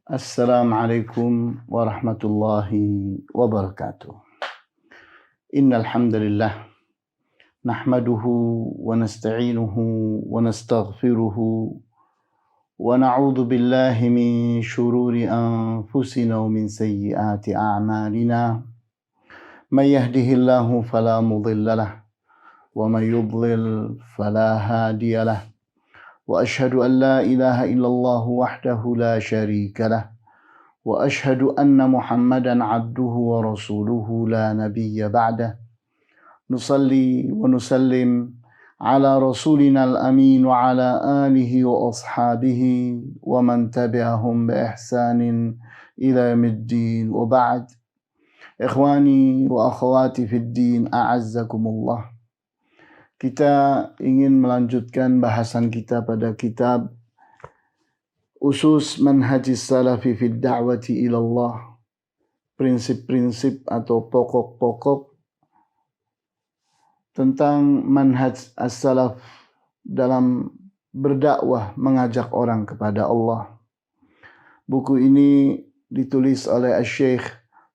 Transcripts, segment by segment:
Assalamualaikum warahmatullahi wabarakatuh. Innal hamdalillah nahmaduhu wa nasta'inuhu wa nastaghfiruhu wa na'udzu billahi min shururi anfusina wa min sayyiati a'malina. May yahdihillahu fala mudilla lahu wa may yudlil fala hadiya lahu. وأشهد أن لا إله إلا الله وحده لا شريك له وأشهد أن محمدا عبده ورسوله لا نبي بعده نصلي ونسلم على رسولنا الأمين وعلى آله وأصحابه ومن تبعهم بإحسان إلى يوم الدين وبعد إخواني وأخواتي في الدين أعزكم الله. Kita ingin melanjutkan bahasan kita pada kitab Usus Manhajis Salafi fid Da'wati ilallah, prinsip-prinsip atau pokok-pokok tentang manhaj as-salaf dalam berdakwah mengajak orang kepada Allah. Buku ini ditulis oleh Syekh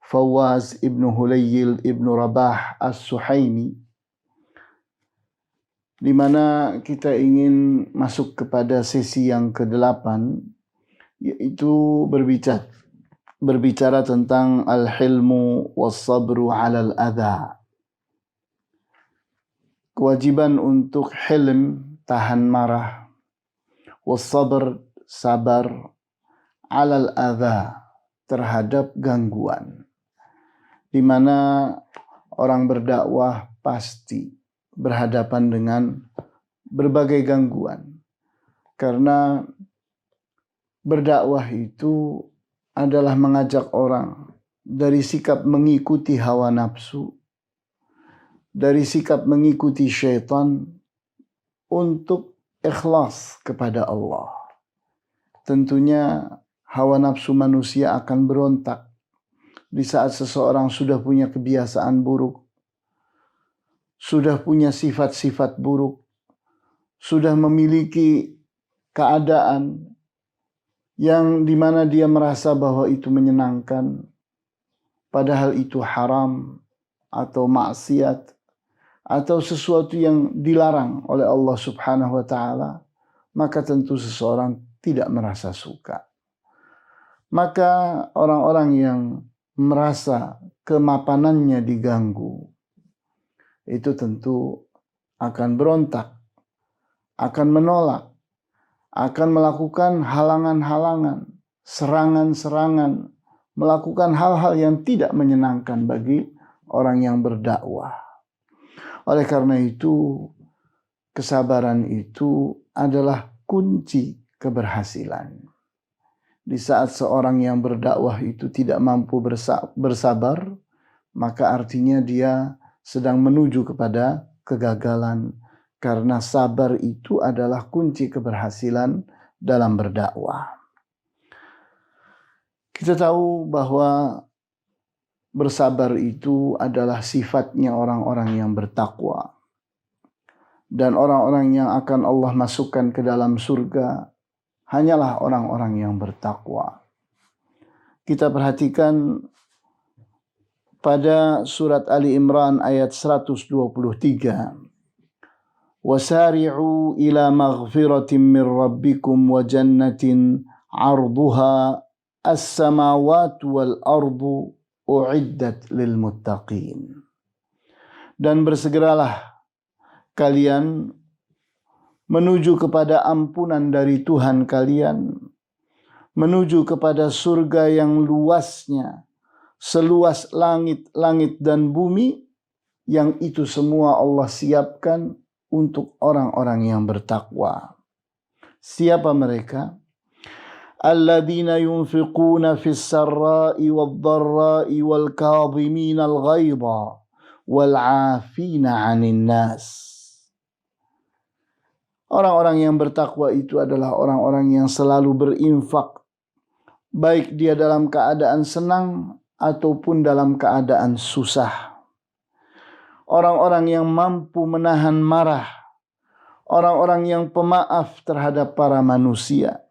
Fawaz Ibnu Hulayyil Ibnu Rabah As-Suhaimi, di mana kita ingin masuk kepada sesi yang ke-8, yaitu berbicara tentang al-hilmu was-sabru 'alal adha. Kewajiban untuk hilm, tahan marah, was-sabr, sabar, 'alal adha, terhadap gangguan. Di mana orang berdakwah pasti berhadapan dengan berbagai gangguan. Karena berdakwah itu adalah mengajak orang dari sikap mengikuti hawa nafsu, dari sikap mengikuti syaitan, untuk ikhlas kepada Allah. Tentunya hawa nafsu manusia akan berontak di saat seseorang sudah punya kebiasaan buruk, sudah punya sifat-sifat buruk, sudah memiliki keadaan yang dimana dia merasa bahwa itu menyenangkan, padahal itu haram atau maksiat atau sesuatu yang dilarang oleh Allah Subhanahu wa Ta'ala, maka tentu seseorang tidak merasa suka. Maka orang-orang yang merasa kemapanannya diganggu, itu tentu akan berontak, akan menolak, akan melakukan halangan-halangan, serangan-serangan, melakukan hal-hal yang tidak menyenangkan bagi orang yang berdakwah. Oleh karena itu, kesabaran itu adalah kunci keberhasilan. Di saat seorang yang berdakwah itu tidak mampu bersabar, maka artinya dia sedang menuju kepada kegagalan, karena sabar itu adalah kunci keberhasilan dalam berdakwah. Kita tahu bahwa bersabar itu adalah sifatnya orang-orang yang bertakwa, dan orang-orang yang akan Allah masukkan ke dalam surga hanyalah orang-orang yang bertakwa. Kita perhatikan pada surat Ali Imran ayat 123. Wasari'u ila maghfiratin min rabbikum wa jannatin 'arduha as-samawati wal ardu u'iddat lil muttaqin. Dan bersegeralah kalian menuju kepada ampunan dari Tuhan kalian, menuju kepada surga yang luasnya seluas langit-langit dan bumi, yang itu semua Allah siapkan untuk orang-orang yang bertakwa. Siapa mereka? Alladzina yunfiquna fis sarra'i wad dharra'i wal kadhimina al ghaidha wal 'afina 'anil nas. Orang-orang yang bertakwa itu adalah orang-orang yang selalu berinfak, baik dia dalam keadaan senang ataupun dalam keadaan susah. Orang-orang yang mampu menahan marah, orang-orang yang pemaaf terhadap para manusia,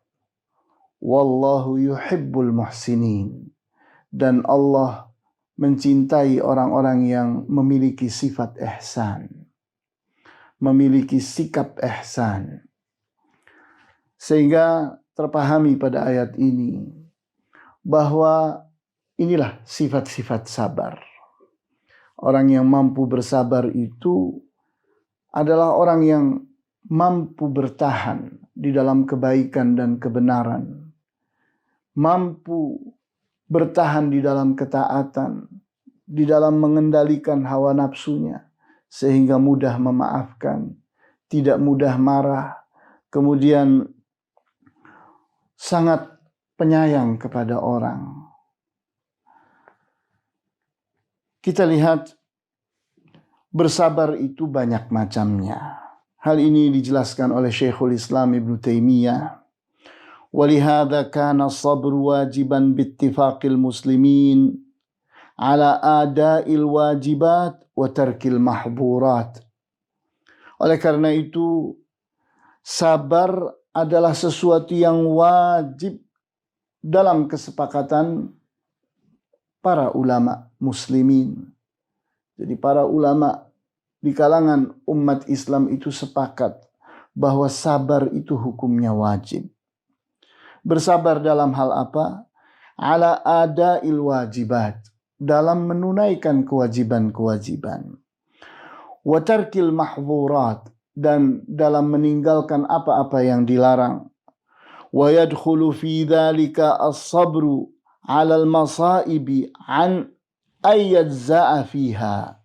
Wallahu yuhibbul muhsinin. Dan Allah mencintai orang-orang yang memiliki sifat ihsan, memiliki sikap ihsan. Sehingga terpahami pada ayat ini bahwa inilah sifat-sifat sabar. Orang yang mampu bersabar itu adalah orang yang mampu bertahan di dalam kebaikan dan kebenaran, mampu bertahan di dalam ketaatan, di dalam mengendalikan hawa nafsunya, sehingga mudah memaafkan, tidak mudah marah, kemudian sangat penyayang kepada orang. Kita lihat bersabar itu banyak macamnya. Hal ini dijelaskan oleh Syekhul Islam Ibn Taimiyah. Walihada kana as-sabr wajiban bittifaqil muslimin ala ada'il wajibat wa tarkil mahdurat. Oleh karena itu, sabar adalah sesuatu yang wajib dalam kesepakatan para ulama muslimin. Jadi para ulama di kalangan umat Islam itu sepakat bahwa sabar itu hukumnya wajib. Bersabar dalam hal apa? Ala ada'il wajibat, dalam menunaikan kewajiban-kewajiban. Wa tarkil mahdhurat, dan dalam meninggalkan apa-apa yang dilarang. Wa yadkhulu fi dhalika as-sabru 'ala al-masaibi an ayyadza'a fiha.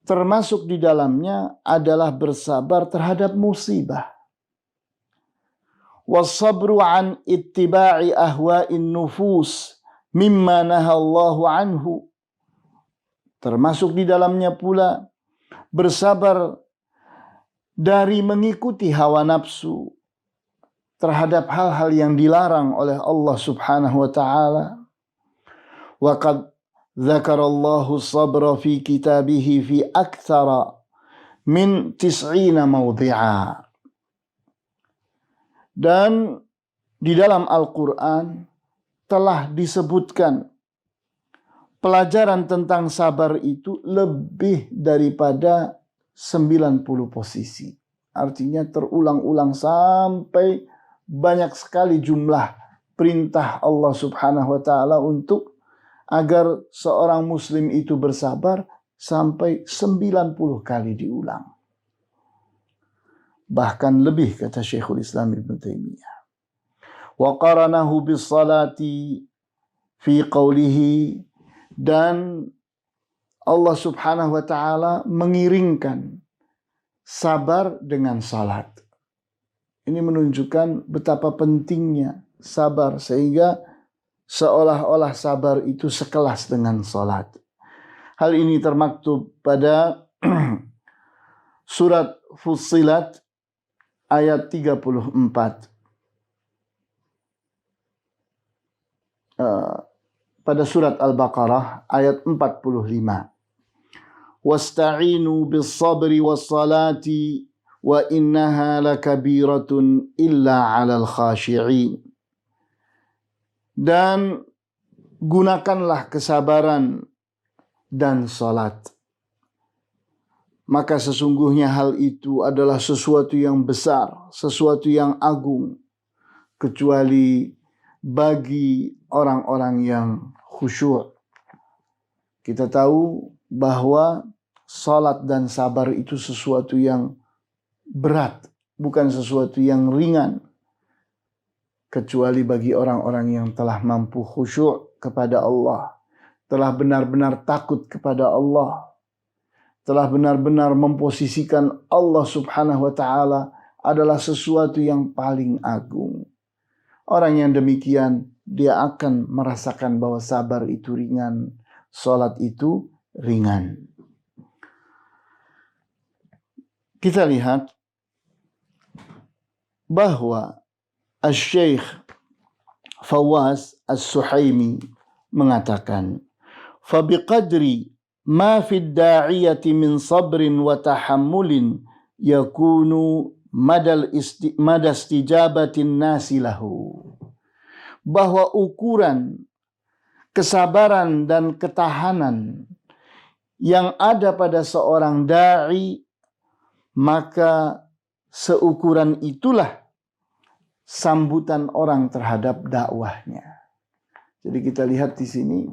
Termasuk di dalamnya adalah bersabar terhadap musibah. Was-sabru 'an ittiba'i ahwa'in nufus mimma nahallahu anhu. Termasuk di dalamnya pula bersabar dari mengikuti hawa nafsu terhadap hal-hal yang dilarang oleh Allah Subhanahu wa ta'ala. Wa qad dzakarallahu sabra fi kitabihi fi aktsara min 90 mawdhi'a. Dan di dalam Al-Quran telah disebutkan pelajaran tentang sabar itu lebih daripada 90 posisi. Artinya terulang-ulang sampai banyak sekali jumlah perintah Allah Subhanahu wa ta'ala untuk agar seorang muslim itu bersabar sampai 90 kali diulang. Bahkan lebih, kata Syekhul Islam Ibn Taimiyah. Wa qaranahu bis salati fi qawlihi, dan Allah Subhanahu wa ta'ala mengiringkan sabar dengan salat. Ini menunjukkan betapa pentingnya sabar, sehingga seolah-olah sabar itu sekelas dengan salat. Hal ini termaktub pada surat Fussilat ayat 34. Pada surat Al-Baqarah ayat 45. Wasta'inu bis-sabri was-salati wa innaha lakabiratun illa 'alal khashi'in. Dan gunakanlah kesabaran dan salat. Maka sesungguhnya hal itu adalah sesuatu yang besar, sesuatu yang agung, kecuali bagi orang-orang yang khusyuk. Kita tahu bahwa salat dan sabar itu sesuatu yang berat, bukan sesuatu yang ringan, kecuali bagi orang-orang yang telah mampu khusyuk kepada Allah, telah benar-benar takut kepada Allah, telah benar-benar memposisikan Allah Subhanahu wa ta'ala adalah sesuatu yang paling agung. Orang yang demikian, dia akan merasakan bahwa sabar itu ringan, salat itu ringan. Kita lihat bahwa Asy-Syaikh Fawaz As-Suhaimi mengatakan, "Fabiqadri ma fi ad-da'iyati min sabrin wa tahammulin yakunu madastijabatin nasi lahu. Bahwa ukuran kesabaran dan ketahanan yang ada pada seorang da'i, maka seukuran itulah sambutan orang terhadap dakwahnya. Jadi kita lihat di sini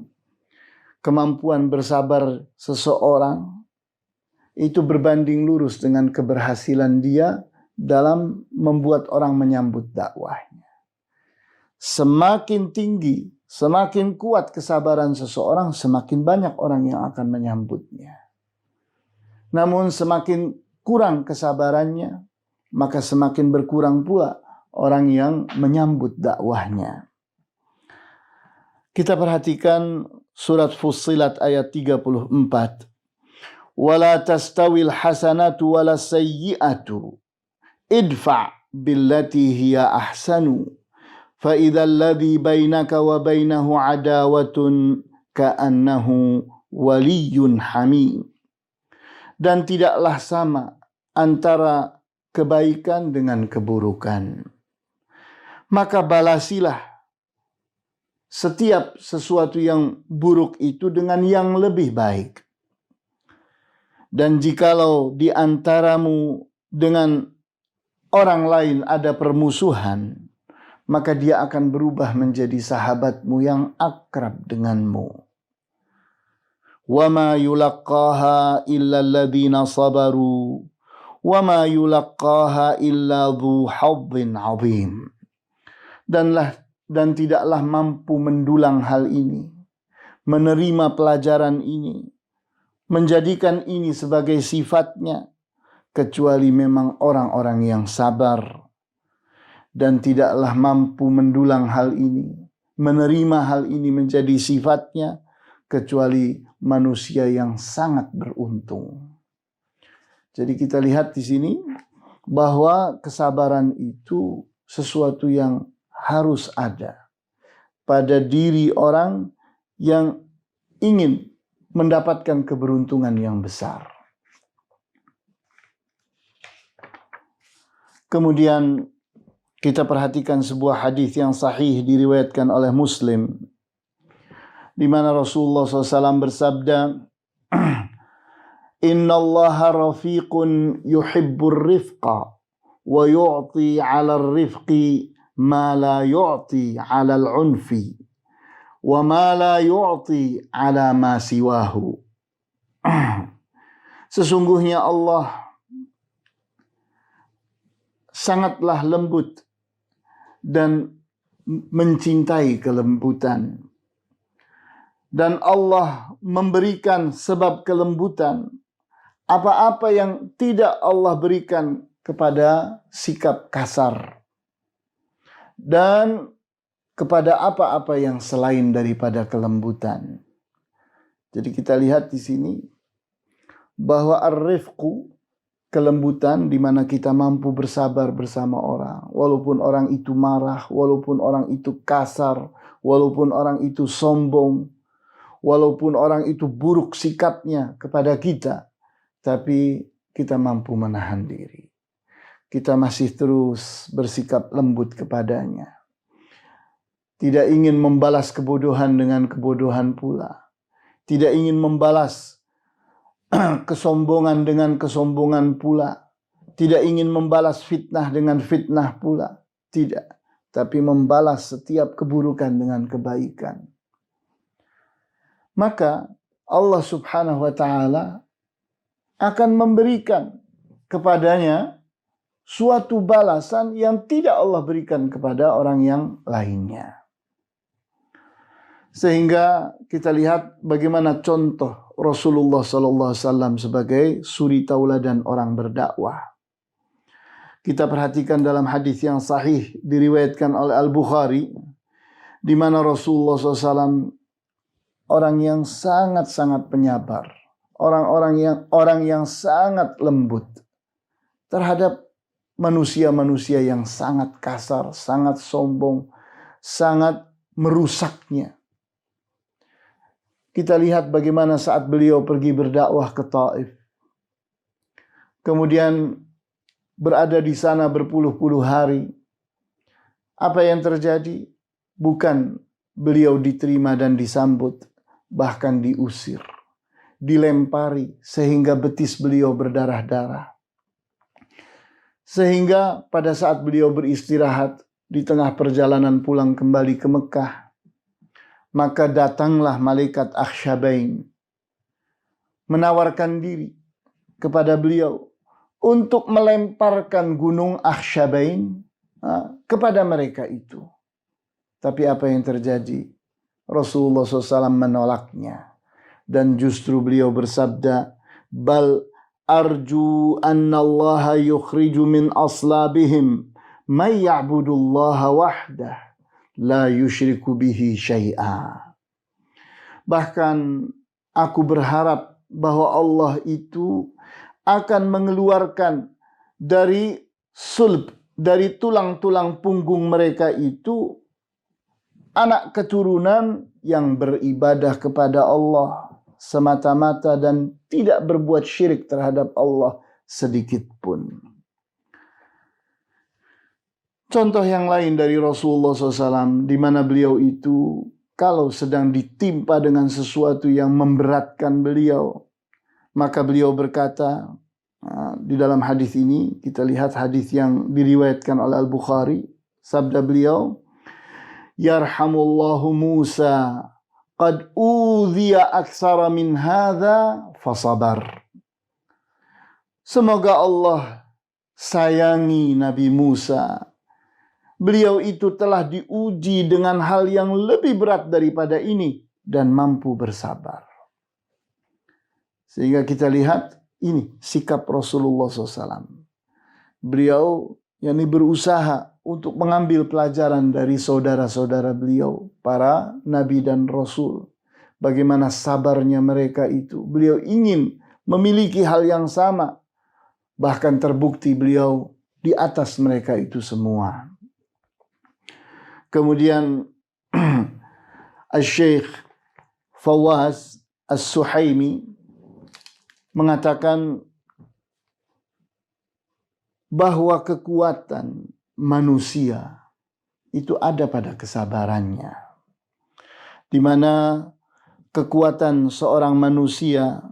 kemampuan bersabar seseorang itu berbanding lurus dengan keberhasilan dia dalam membuat orang menyambut dakwahnya. Semakin tinggi, semakin kuat kesabaran seseorang, semakin banyak orang yang akan menyambutnya. Namun semakin kurang kesabarannya, maka semakin berkurang pula orang yang menyambut dakwahnya. Kita perhatikan surat Fussilat ayat 34. Wala tastawil hasanatu wala sayyi'atu idfa' billati hiya ahsanu fa idzal ladzi bainaka wa bainahu adawatun ka'annahu waliyyun hamim. Dan tidaklah sama antara kebaikan dengan keburukan. Maka balasilah setiap sesuatu yang buruk itu dengan yang lebih baik. Dan jikalau di antaramu dengan orang lain ada permusuhan, maka dia akan berubah menjadi sahabatmu yang akrab denganmu. Wa ma yulaqqaha illa alladhina sabaru wa ma yulaqqaha illa dzu hadzin 'adzim. Dan tidaklah mampu mendulang hal ini, menerima pelajaran ini, menjadikan ini sebagai sifatnya, kecuali memang orang-orang yang sabar. Dan tidaklah mampu mendulang hal ini, menerima hal ini menjadi sifatnya, kecuali manusia yang sangat beruntung. Jadi kita lihat di sini bahwa kesabaran itu sesuatu yang harus ada pada diri orang yang ingin mendapatkan keberuntungan yang besar. Kemudian kita perhatikan sebuah hadis yang sahih diriwayatkan oleh Muslim, di mana Rasulullah SAW bersabda, Inna Allaha rafiqun yuhibbur rifqa wa yu'ti 'ala rifqi ma la yu'ti 'ala al-'unfi wa ma la yu'ti 'ala ma siwahu. Sesungguhnya Allah sangatlah lembut dan mencintai kelembutan. Dan Allah memberikan sebab kelembutan apa-apa yang tidak Allah berikan kepada sikap kasar. Dan kepada apa-apa yang selain daripada kelembutan. Jadi kita lihat di sini bahwa ar-rifqu, kelembutan, di mana kita mampu bersabar bersama orang, walaupun orang itu marah, walaupun orang itu kasar, walaupun orang itu sombong, walaupun orang itu buruk sikapnya kepada kita, tapi kita mampu menahan diri. Kita masih terus bersikap lembut kepadanya. Tidak ingin membalas kebodohan dengan kebodohan pula. Tidak ingin membalas kesombongan dengan kesombongan pula. Tidak ingin membalas fitnah dengan fitnah pula. Tidak. Tapi membalas setiap keburukan dengan kebaikan. Maka Allah Subhanahu wa ta'ala akan memberikan kepadanya suatu balasan yang tidak Allah berikan kepada orang yang lainnya. Sehingga kita lihat bagaimana contoh Rasulullah SAW sebagai suri tauladan orang berdakwah. Kita perhatikan dalam hadis yang sahih diriwayatkan oleh Al-Bukhari, di mana Rasulullah SAW orang yang sangat-sangat penyabar, orang yang sangat lembut terhadap manusia-manusia yang sangat kasar, sangat sombong, sangat merusaknya. Kita lihat bagaimana saat beliau pergi berdakwah ke Taif. Kemudian berada di sana berpuluh-puluh hari. Apa yang terjadi? Bukan beliau diterima dan disambut, bahkan diusir, dilempari sehingga betis beliau berdarah-darah. Sehingga pada saat beliau beristirahat di tengah perjalanan pulang kembali ke Mekah, maka datanglah malaikat Akhsyabain menawarkan diri kepada beliau untuk melemparkan gunung Akhsyabain kepada mereka itu. Tapi apa yang terjadi? Rasulullah SAW menolaknya. Dan justru beliau bersabda, Bal arju anna allaha yukhriju min aslabihim may ya'budullaha wahdah la yushriku bihi syai'a. Bahkan aku berharap bahwa Allah itu akan mengeluarkan dari sulb, dari tulang-tulang punggung mereka itu anak keturunan yang beribadah kepada Allah semata-mata dan tidak berbuat syirik terhadap Allah sedikit pun. Contoh yang lain dari Rasulullah SAW, di mana beliau itu kalau sedang ditimpa dengan sesuatu yang memberatkan beliau, maka beliau berkata, di dalam hadis ini kita lihat hadis yang diriwayatkan oleh Al-Bukhari, sabda beliau, Yarhamullahu Musa qad udhiya aktsara min hadza fasabar. Semoga Allah sayangi Nabi Musa. Beliau itu telah diuji dengan hal yang lebih berat daripada ini dan mampu bersabar. Sehingga kita lihat ini sikap Rasulullah SAW. Beliau berusaha untuk mengambil pelajaran dari saudara-saudara beliau, para nabi dan rasul. Bagaimana sabarnya mereka itu. Beliau ingin memiliki hal yang sama. Bahkan terbukti beliau di atas mereka itu semua. Kemudian Al-Syekh Fawaz As-Suhaimi mengatakan bahwa kekuatan manusia itu ada pada kesabarannya. Di mana kekuatan seorang manusia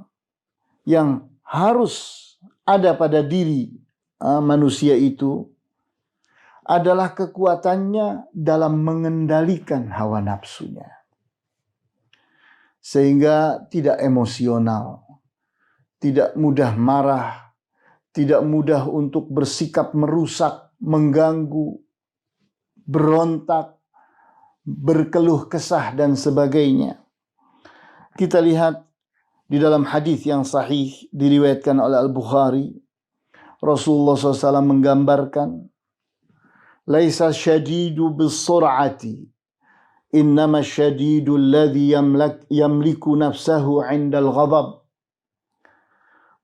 yang harus ada pada diri manusia itu adalah kekuatannya dalam mengendalikan hawa nafsunya. Sehingga tidak emosional, tidak mudah marah, tidak mudah untuk bersikap merusak, mengganggu, berontak, berkeluh kesah dan sebagainya. Kita lihat di dalam hadis yang sahih diriwayatkan oleh Al-Bukhari, Rasulullah SAW menggambarkan, Laisa syadidu bis-sur'ati, innama syadidu alladhi yamliku nafsahu 'indal ghadab.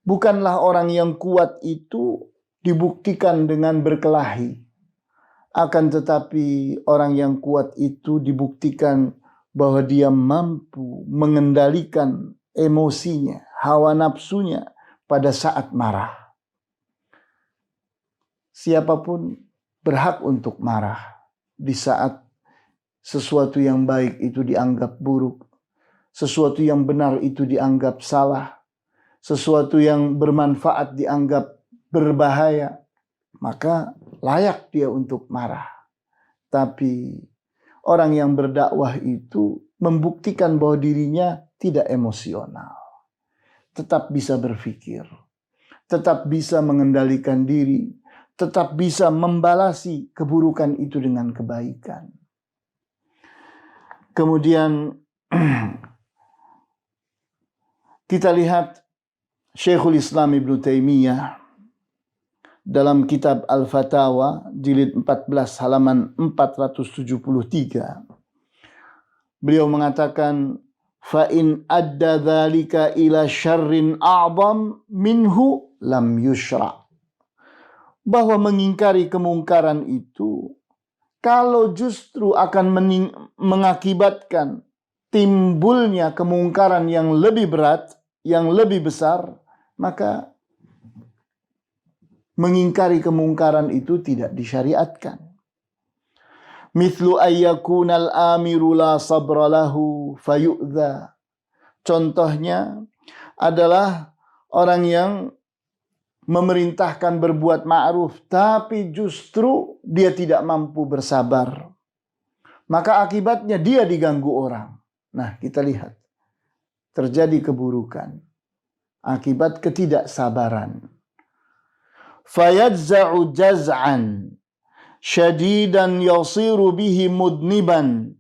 Bukanlah orang yang kuat itu dibuktikan dengan berkelahi. Akan tetapi orang yang kuat itu dibuktikan bahwa dia mampu mengendalikan emosinya, hawa nafsunya pada saat marah. Siapapun berhak untuk marah di saat sesuatu yang baik itu dianggap buruk, sesuatu yang benar itu dianggap salah, sesuatu yang bermanfaat dianggap berbahaya, maka layak dia untuk marah. Tapi orang yang berdakwah itu membuktikan bahwa dirinya tidak emosional, tetap bisa berpikir, tetap bisa mengendalikan diri, tetap bisa membalasi keburukan itu dengan kebaikan. Kemudian kita lihat Syekhul Islam Ibnu Taimiyah dalam kitab Al-Fatawa jilid 14 halaman 473. Beliau mengatakan, fa in adda dzalika ila syarrin a'zam minhu lam yusyra'. Bahwa mengingkari kemungkaran itu kalau justru akan mengakibatkan timbulnya kemungkaran yang lebih berat, yang lebih besar, maka Mengingkari kemungkaran itu tidak disyariatkan. Mithlu ayyakunal amiru la sabra lahu fayu'dha. Contohnya adalah orang yang memerintahkan berbuat ma'ruf, tapi justru dia tidak mampu bersabar. Maka akibatnya dia diganggu orang. Nah, kita lihat. Terjadi keburukan. Akibat ketidaksabaran. Fayadza'u jaz'an. Syadidan yasiru bihi mudniban.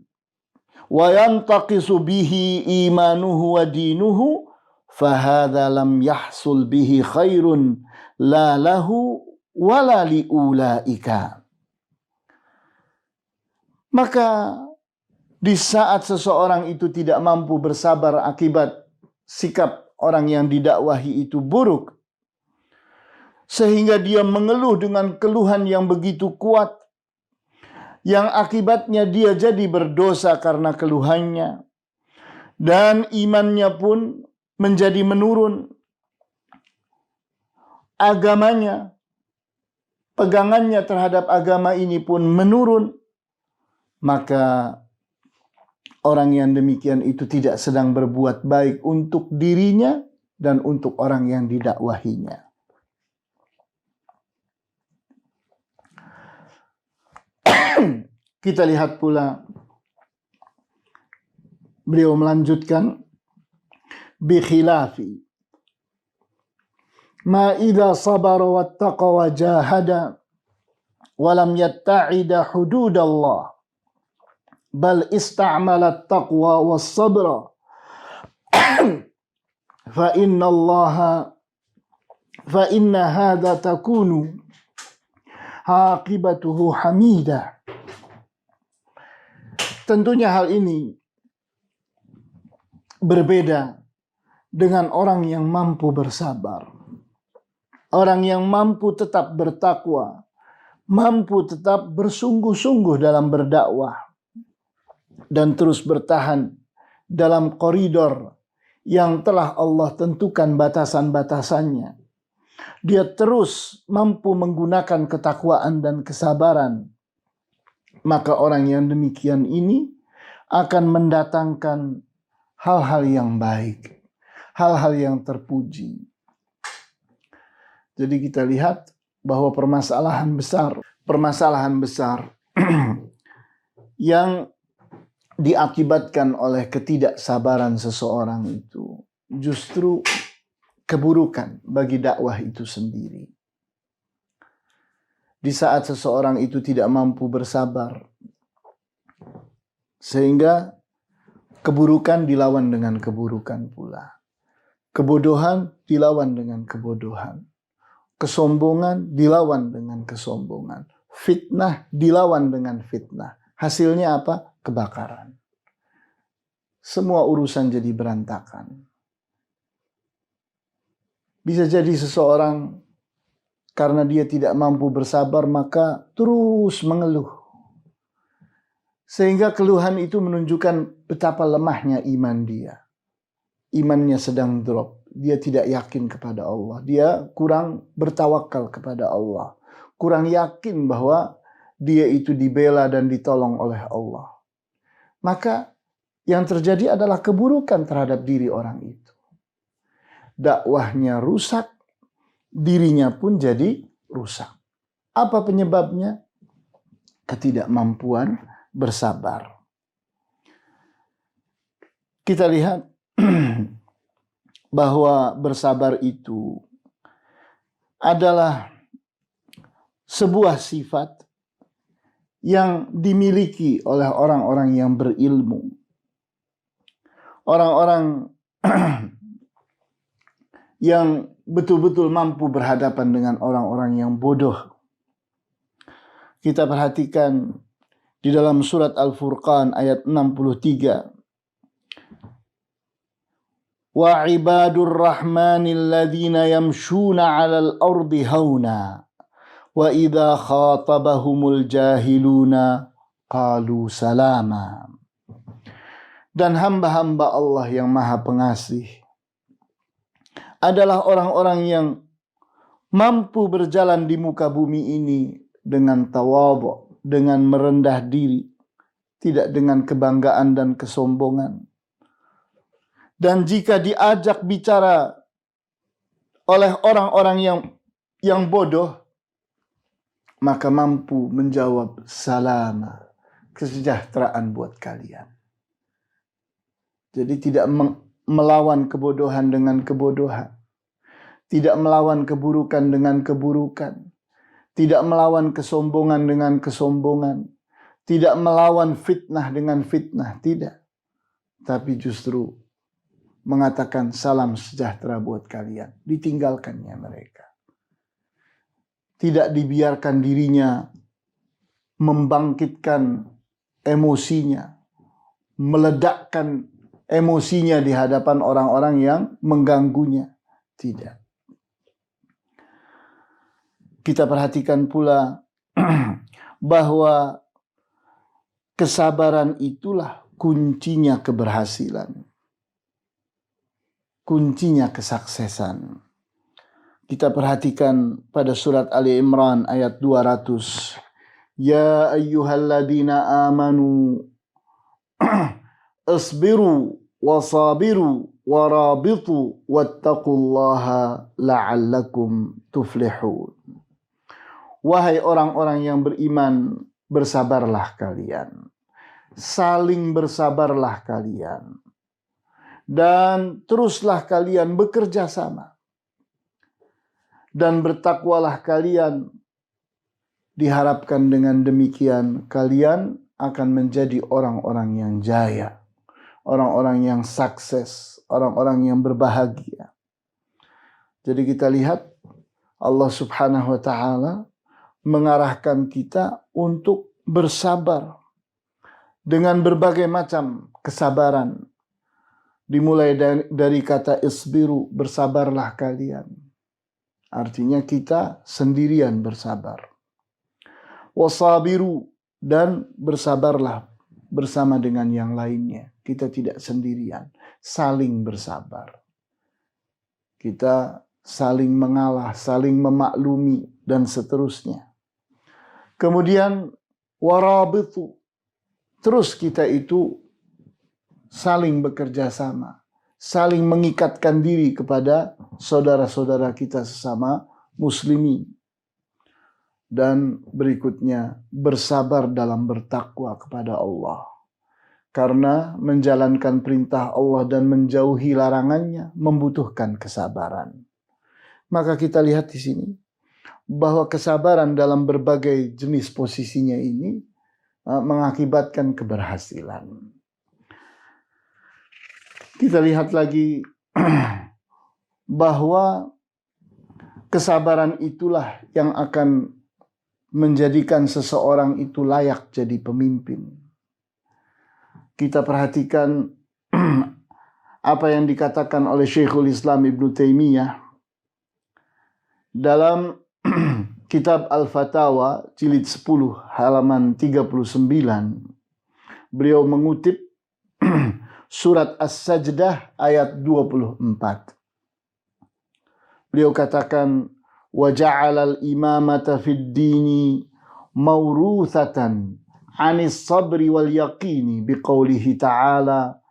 Wa yantaqisu bihi imanuhu wa dinuhu. Fahadha lam yahsul bihi khairun. La lahu wala li'ulaika. Maka di saat seseorang itu tidak mampu bersabar akibat sikap orang yang didakwahi itu buruk, sehingga dia mengeluh dengan keluhan yang begitu kuat, yang akibatnya dia jadi berdosa karena keluhannya, dan imannya pun menjadi menurun, agamanya, pegangannya terhadap agama ini pun menurun, maka orang yang demikian itu tidak sedang berbuat baik untuk dirinya dan untuk orang yang didakwahinya. Kita lihat pula beliau melanjutkan bi khilafi ma idza sabara wattaqa wa jahada wa lam yatta'ida hududallah bal ista'mala at-taqwa was-sabra fa inna hadha takunu aqibatuhu hamidah. Tentunya hal ini berbeda dengan orang yang mampu bersabar. Orang yang mampu tetap bertakwa, mampu tetap bersungguh-sungguh dalam berdakwah, dan terus bertahan dalam koridor yang telah Allah tentukan batasan-batasannya. Dia terus mampu menggunakan ketakwaan dan kesabaran. Maka orang yang demikian ini akan mendatangkan hal-hal yang baik, hal-hal yang terpuji. Jadi kita lihat bahwa permasalahan besar yang diakibatkan oleh ketidaksabaran seseorang itu justru keburukan bagi dakwah itu sendiri. Di saat seseorang itu tidak mampu bersabar, sehingga keburukan dilawan dengan keburukan pula. Kebodohan dilawan dengan kebodohan. Kesombongan dilawan dengan kesombongan. Fitnah dilawan dengan fitnah. Hasilnya apa? Kebakaran. Semua urusan jadi berantakan. Bisa jadi seseorang karena dia tidak mampu bersabar maka terus mengeluh. Sehingga keluhan itu menunjukkan betapa lemahnya iman dia. Imannya sedang drop. Dia tidak yakin kepada Allah. Dia kurang bertawakal kepada Allah. Kurang yakin bahwa dia itu dibela dan ditolong oleh Allah. Maka yang terjadi adalah keburukan terhadap diri orang itu. Dakwahnya rusak, dirinya pun jadi rusak. Apa penyebabnya? Ketidakmampuan bersabar. Kita lihat bahwa bersabar itu adalah sebuah sifat yang dimiliki oleh orang-orang yang berilmu. Orang-orang yang betul-betul mampu berhadapan dengan orang-orang yang bodoh. Kita perhatikan di dalam surat Al-Furqan ayat 63. Wa ibadur rahmanil ladzina yamshuna 'alal ardi hauna wa idza khatabahumul jahiluna qalu salama. Dan hamba-hamba Allah yang Maha Pengasih adalah orang-orang yang mampu berjalan di muka bumi ini dengan tawadhu, dengan merendah diri, tidak dengan kebanggaan dan kesombongan. Dan jika diajak bicara oleh orang-orang yang bodoh, maka mampu menjawab salama, kesejahteraan buat kalian. Jadi tidak melawan kebodohan dengan kebodohan, tidak melawan keburukan dengan keburukan, tidak melawan kesombongan dengan kesombongan, tidak melawan fitnah dengan fitnah, tidak. Tapi justru mengatakan salam sejahtera buat kalian. Ditinggalkannya mereka. Tidak dibiarkan dirinya membangkitkan emosinya, meledakkan emosinya di hadapan orang-orang yang mengganggunya. Tidak. Kita perhatikan pula bahwa kesabaran itulah kuncinya keberhasilan. Kuncinya kesuksesan. Kita perhatikan pada surat Ali Imran ayat 200. Ya ayyuhalladzina amanu asbiru wasabiru warabitu wattaqullaha la'allakum tuflihun. Wahai orang-orang yang beriman, bersabarlah kalian. Saling bersabarlah kalian. Dan teruslah kalian bekerja sama. Dan bertakwalah kalian. Diharapkan dengan demikian kalian akan menjadi orang-orang yang jaya. Orang-orang yang sukses. Orang-orang yang berbahagia. Jadi kita lihat Allah Subhanahu wa ta'ala mengarahkan kita untuk bersabar. Dengan berbagai macam kesabaran. Dimulai dari kata isbiru, bersabarlah kalian. Artinya kita sendirian bersabar. Wasabiru, dan bersabarlah bersama dengan yang lainnya. Kita tidak sendirian, saling bersabar. Kita saling mengalah, saling memaklumi, dan seterusnya. Kemudian warabitu, terus kita itu saling bekerja sama, saling mengikatkan diri kepada saudara-saudara kita sesama muslimin. Dan berikutnya bersabar dalam bertakwa kepada Allah. Karena menjalankan perintah Allah dan menjauhi larangannya membutuhkan kesabaran. Maka kita lihat di sini bahwa kesabaran dalam berbagai jenis posisinya ini mengakibatkan keberhasilan. Kita lihat lagi bahwa kesabaran itulah yang akan menjadikan seseorang itu layak jadi pemimpin. Kita perhatikan apa yang dikatakan oleh Syekhul Islam Ibnu Taimiyah dalam kitab Al-Fatawa jilid 10 halaman 39. Beliau mengutip surat As-Sajdah ayat 24. Beliau katakan, wa ja'alal imamata fid dini mawruthatan 'anis sabri wal yaqini biqaulihi ta'ala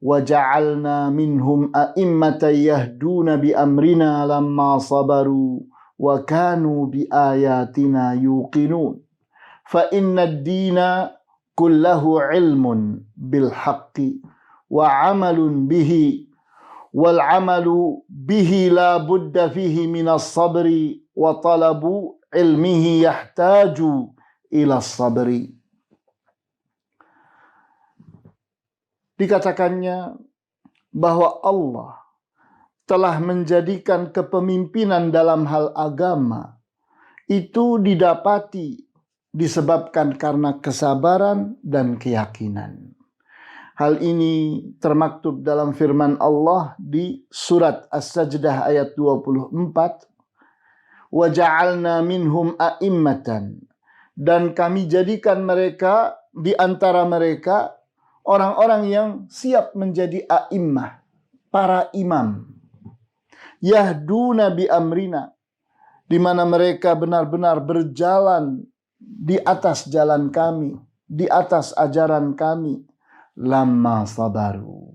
wa ja'alna minhum a'immatan yahduna bi amrina lamma sabaru wa kanu bi ayatina yuqinun fa inna ad-dina kullahu 'ilmun bil haqqi wa 'amalun bihi wal 'amalu bihi la budda fihi minas sabri wa talabu ilmihi yahtaju ila sabri. Dikatakannya bahwa Allah telah menjadikan kepemimpinan dalam hal agama itu didapati disebabkan karena kesabaran dan keyakinan. Hal ini termaktub dalam firman Allah di surat As-Sajdah ayat 24. Wa ja'alna minhum a'immatan. Dan kami jadikan mereka di antara mereka orang-orang yang siap menjadi a'immah, para imam. Yahduna bi amrina, di mana mereka benar-benar berjalan di atas jalan kami, di atas ajaran kami, lamma sabaru,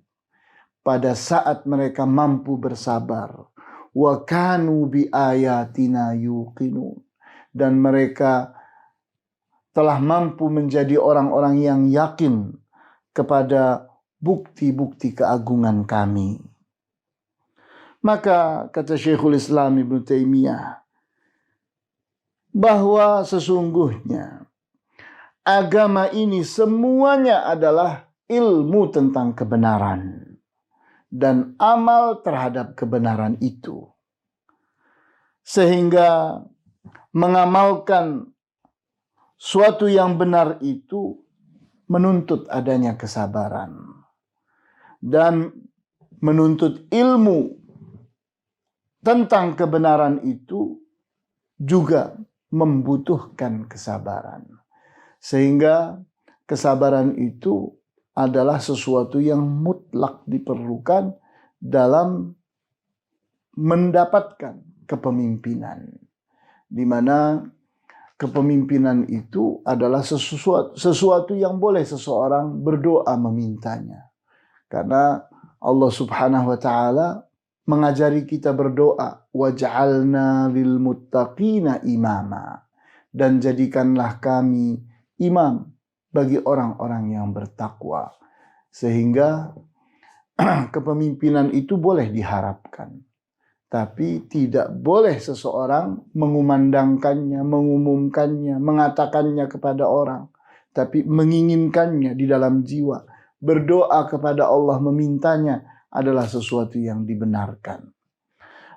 pada saat mereka mampu bersabar, wa kanu bi ayatina yuqinun, dan mereka telah mampu menjadi orang-orang yang yakin kepada bukti-bukti keagungan kami. Maka kata Syekhul Islam Ibn Taimiyah, bahwa sesungguhnya agama ini semuanya adalah ilmu tentang kebenaran dan amal terhadap kebenaran itu. Sehingga mengamalkan suatu yang benar itu menuntut adanya kesabaran dan menuntut ilmu tentang kebenaran itu juga membutuhkan kesabaran. Sehingga kesabaran itu adalah sesuatu yang mutlak diperlukan dalam mendapatkan kepemimpinan, di mana kepemimpinan itu adalah sesuatu yang boleh seseorang berdoa memintanya. Karena Allah Subhanahu wa taala mengajari kita berdoa, waj'alna lil muttaqina imama, dan jadikanlah kami imam bagi orang-orang yang bertakwa. Sehingga kepemimpinan itu boleh diharapkan, tapi tidak boleh seseorang mengumandangkannya, mengumumkannya, mengatakannya kepada orang, tapi menginginkannya di dalam jiwa. Berdoa kepada Allah, memintanya adalah sesuatu yang dibenarkan.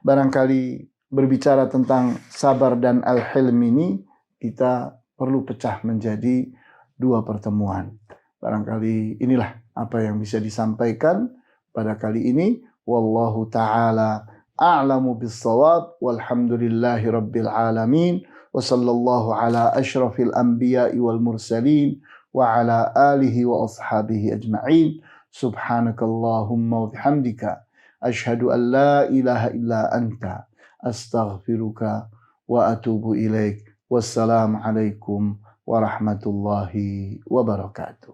Barangkali berbicara tentang sabar dan al-hilm ini, kita perlu pecah menjadi 2 pertemuan. Barangkali inilah apa yang bisa disampaikan pada kali ini. Wallahu ta'ala a'lamu bis-shawab, walhamdulillahi rabbil alamin, wa sallallahu ala asyrafil anbiya'i wal mursalin, wa ala alihi wa ashabihi ajma'in. Subhanakallahumma wa bihamdika asyhadu an la ilaha illa anta astaghfiruka wa atubu ilaik. Wassalamu alaikum warahmatullahi wabarakatuh.